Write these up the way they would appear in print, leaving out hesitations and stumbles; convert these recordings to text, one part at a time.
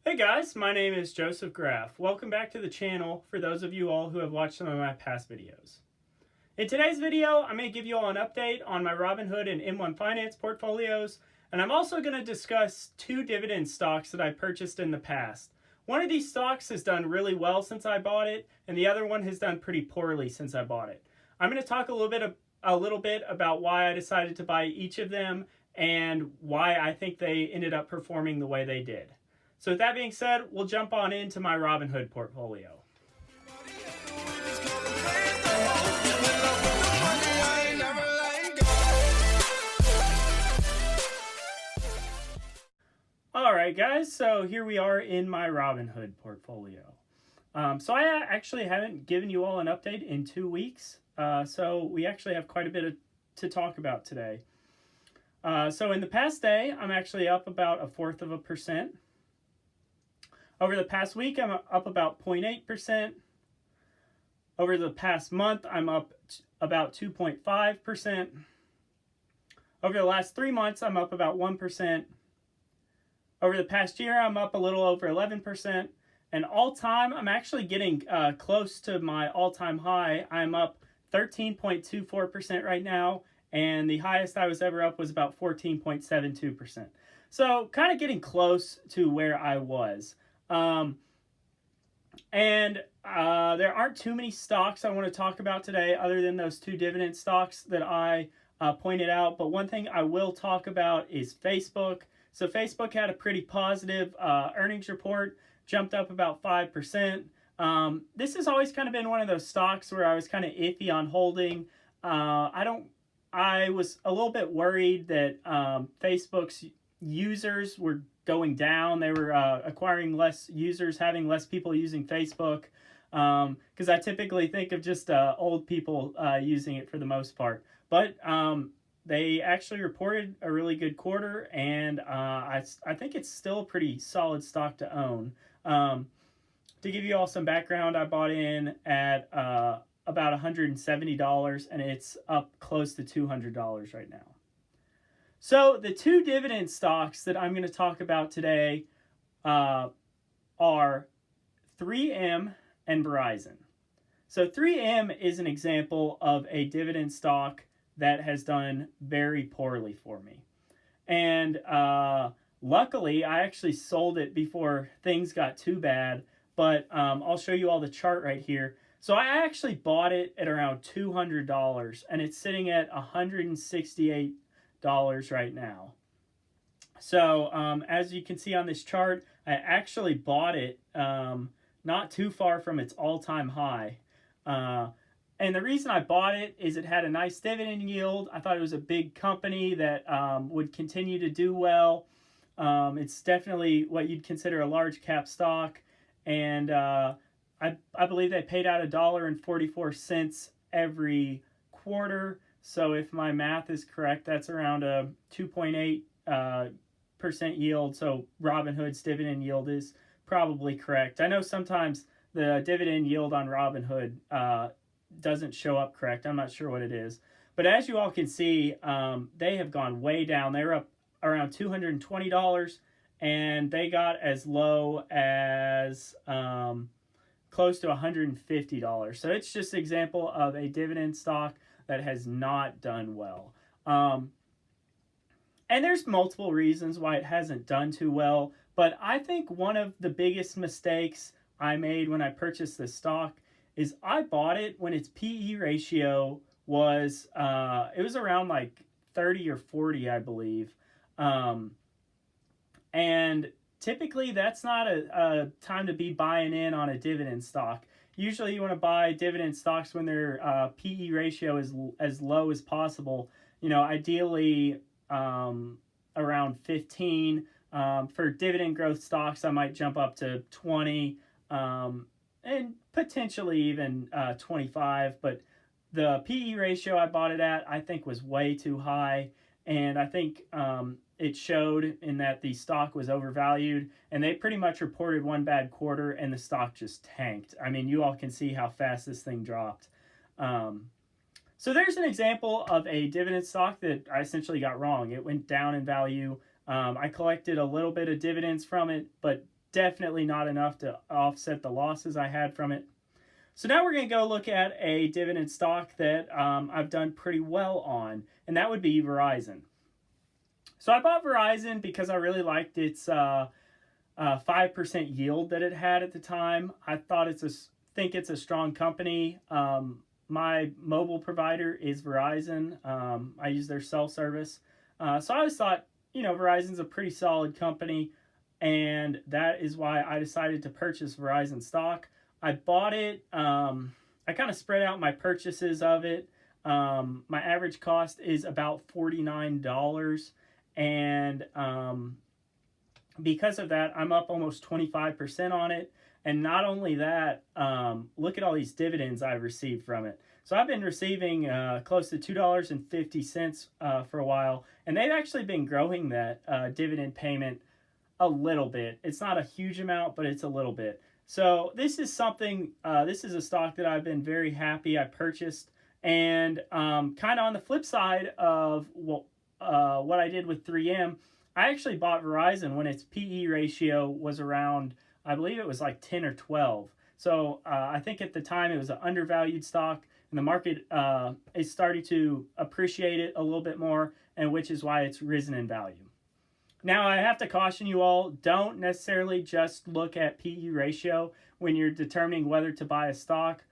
Hey guys, my name is Joseph Graff. Welcome back to the channel for those of you all who have watched some of my past videos. In today's video, I'm going to give you all an update on my Robinhood and M1 Finance portfolios, and I'm also going to discuss two dividend stocks that I purchased in the past. One of these stocks has done really well since I bought it, and the other one has done pretty poorly since I bought it. I'm going to talk a little bit about why I decided to buy each of them and why I think they ended up performing the way they did. So with that being said, we'll jump on into my Robinhood portfolio. Alright guys, so here we are in my Robinhood portfolio. So I actually haven't given you all an update in 2 weeks, so we actually have quite a bit to talk about today. So in the past day, I'm actually up about 0.25%. Over the past week, I'm up about 0.8%. Over the past month, I'm up about 2.5%. Over the last 3 months, I'm up about 1%. Over the past year, I'm up a little over 11%. And all time, I'm actually getting close to my all-time high. I'm up 13.24% right now. And the highest I was ever up was about 14.72%. So kind of getting close to where I was. There aren't too many stocks I want to talk about today other than those two dividend stocks that I pointed out. But one thing I will talk about is Facebook. So Facebook had a pretty positive earnings report, jumped up about 5%. This has always kind of been one of those stocks where I was kind of iffy on holding. I was a little bit worried that Facebook's users were going down. They were acquiring less users, having less people using Facebook. Because I typically think of just old people using it for the most part. But they actually reported a really good quarter, and I think it's still a pretty solid stock to own. To give you all some background, I bought in at about $170, and it's up close to $200 right now. So the two dividend stocks that I'm going to talk about today are 3M and Verizon. So 3M is an example of a dividend stock that has done very poorly for me. And luckily, I actually sold it before things got too bad, but I'll show you all the chart right here. So I actually bought it at around $200, and it's sitting at $168 right now. So as you can see on this chart, I actually bought it not too far from its all-time high. And the reason I bought it is it had a nice dividend yield. I thought it was a big company that would continue to do well. It's definitely what you'd consider a large cap stock. And I believe they paid out $1.44 every quarter. So if my math is correct, that's around a 2.8% yield. So Robinhood's dividend yield is probably correct. I know sometimes the dividend yield on Robinhood doesn't show up correct. I'm not sure what it is. But as you all can see, they have gone way down. They were up around $220, and they got as low as close to $150. So it's just an example of a dividend stock that has not done well. And there's multiple reasons why it hasn't done too well, but I think one of the biggest mistakes I made when I purchased this stock is I bought it when its PE ratio was, it was around like 30 or 40, I believe. And typically that's not a time to be buying in on a dividend stock. Usually you want to buy dividend stocks when their PE ratio is as low as possible. You know, ideally around 15. For dividend growth stocks, I might jump up to 20 and potentially even 25. But the PE ratio I bought it at, I think, was way too high. And I think it showed in that the stock was overvalued, and they pretty much reported one bad quarter and the stock just tanked. I mean, you all can see how fast this thing dropped. So there's an example of a dividend stock that I essentially got wrong. It went down in value. I collected a little bit of dividends from it, but definitely not enough to offset the losses I had from it. So now we're going to go look at a dividend stock that I've done pretty well on, and that would be Verizon. So I bought Verizon because I really liked its 5% yield that it had at the time. I think it's a strong company. My mobile provider is Verizon. I use their cell service. So I always thought, Verizon's a pretty solid company, and that is why I decided to purchase Verizon stock. I bought it. I kind of spread out my purchases of it. My average cost is about $49, and because of that, I'm up almost 25% on it. And not only that, look at all these dividends I've received from it. So I've been receiving close to $2.50 for a while, and they've actually been growing that dividend payment a little bit. It's not a huge amount, but it's a little bit. So this is a stock that I've been very happy I purchased. And kind of on the flip side of what I did with 3M, I actually bought Verizon when its PE ratio was around, I believe it was like 10 or 12. So I think at the time it was an undervalued stock, and the market is starting to appreciate it a little bit more, and which is why it's risen in value. Now, I have to caution you all, don't necessarily just look at PE ratio when you're determining whether to buy a stock.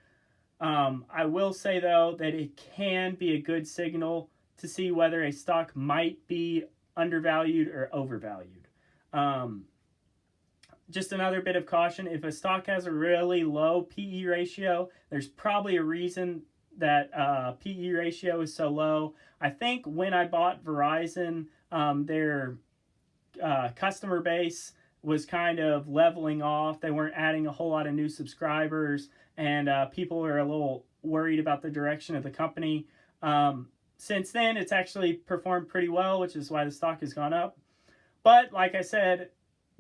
I will say, though, that it can be a good signal to see whether a stock might be undervalued or overvalued. Just another bit of caution, if a stock has a really low PE ratio, there's probably a reason that PE ratio is so low. I think when I bought Verizon, their customer base was kind of leveling off. They weren't adding a whole lot of new subscribers, and people were a little worried about the direction of the company. Since then, it's actually performed pretty well, which is why the stock has gone up. But like I said,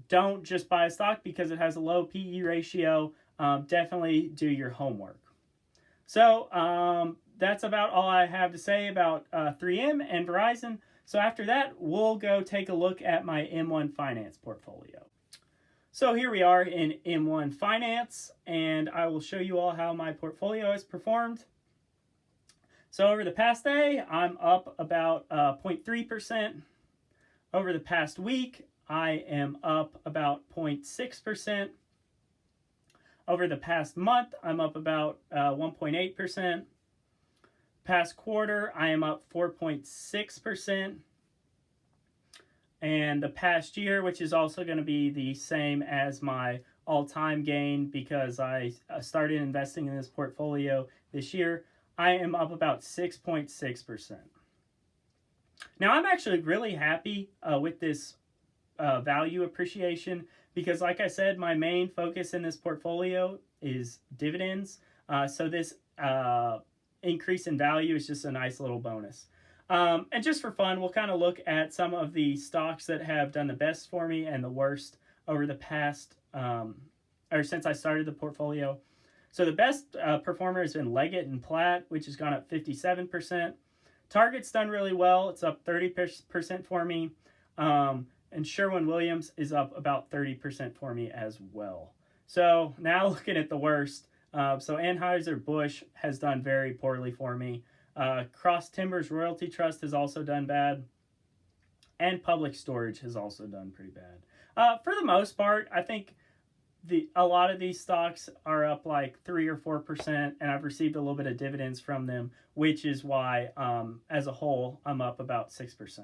don't just buy a stock because it has a low PE ratio. Definitely do your homework. So that's about all I have to say about 3M and Verizon. So after that, we'll go take a look at my M1 Finance portfolio. So here we are in M1 Finance, and I will show you all how my portfolio has performed. So over the past day, I'm up about 0.3%. Over the past week, I am up about 0.6%. Over the past month, I'm up about 1.8%. Past quarter, I am up 4.6%. And the past year, which is also going to be the same as my all-time gain because I started investing in this portfolio this year, I am up about 6.6%. Now, I'm actually really happy with this value appreciation because, like I said, my main focus in this portfolio is dividends. So this increase in value is just a nice little bonus. And just for fun, we'll kind of look at some of the stocks that have done the best for me and the worst over the past, or since I started the portfolio. So the best performer has been Leggett & Platt, which has gone up 57%. Target's done really well. It's up 30% for me. And Sherwin-Williams is up about 30% for me as well. So now looking at the worst. So Anheuser-Busch has done very poorly for me. Cross Timbers Royalty Trust has also done bad. And Public Storage has also done pretty bad. For the most part, I think a lot of these stocks are up like 3 or 4%, and I've received a little bit of dividends from them, which is why, as a whole, I'm up about 6%.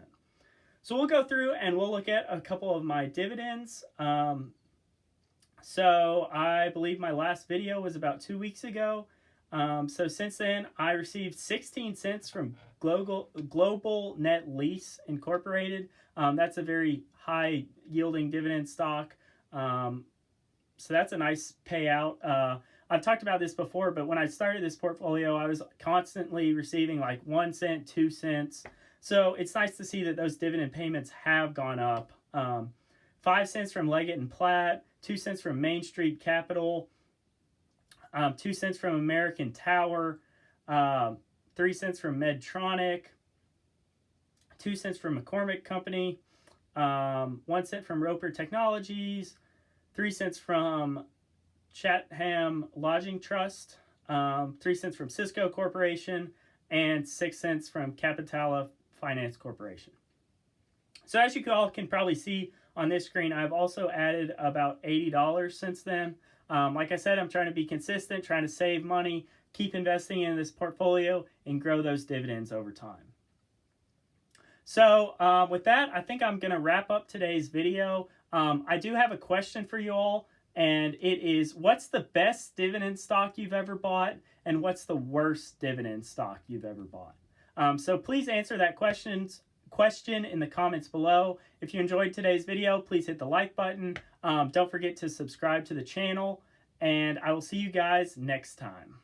So we'll go through and we'll look at a couple of my dividends. So I believe my last video was about 2 weeks ago. So since then, I received 16 cents from Global Net Lease Incorporated. That's a very high yielding dividend stock. So that's a nice payout. I've talked about this before, but when I started this portfolio, I was constantly receiving like 1 cent, 2 cents. So it's nice to see that those dividend payments have gone up. 5 cents from Leggett & Platt, 2 cents from Main Street Capital, 2 cents from American Tower, 3 cents from Medtronic, 2 cents from McCormick Company, 1 cent from Roper Technologies, 3 cents from Chatham Lodging Trust, 3 cents from Cisco Corporation, and 6 cents from Capitala Finance Corporation. So as you all can probably see on this screen, I've also added about $80 since then. Like I said, I'm trying to be consistent, trying to save money, keep investing in this portfolio, and grow those dividends over time. So with that, I think I'm going to wrap up today's video. I do have a question for you all, and it is, what's the best dividend stock you've ever bought, and what's the worst dividend stock you've ever bought? So please answer that question in the comments below. If you enjoyed today's video, please hit the like button. Don't forget to subscribe to the channel, and I will see you guys next time.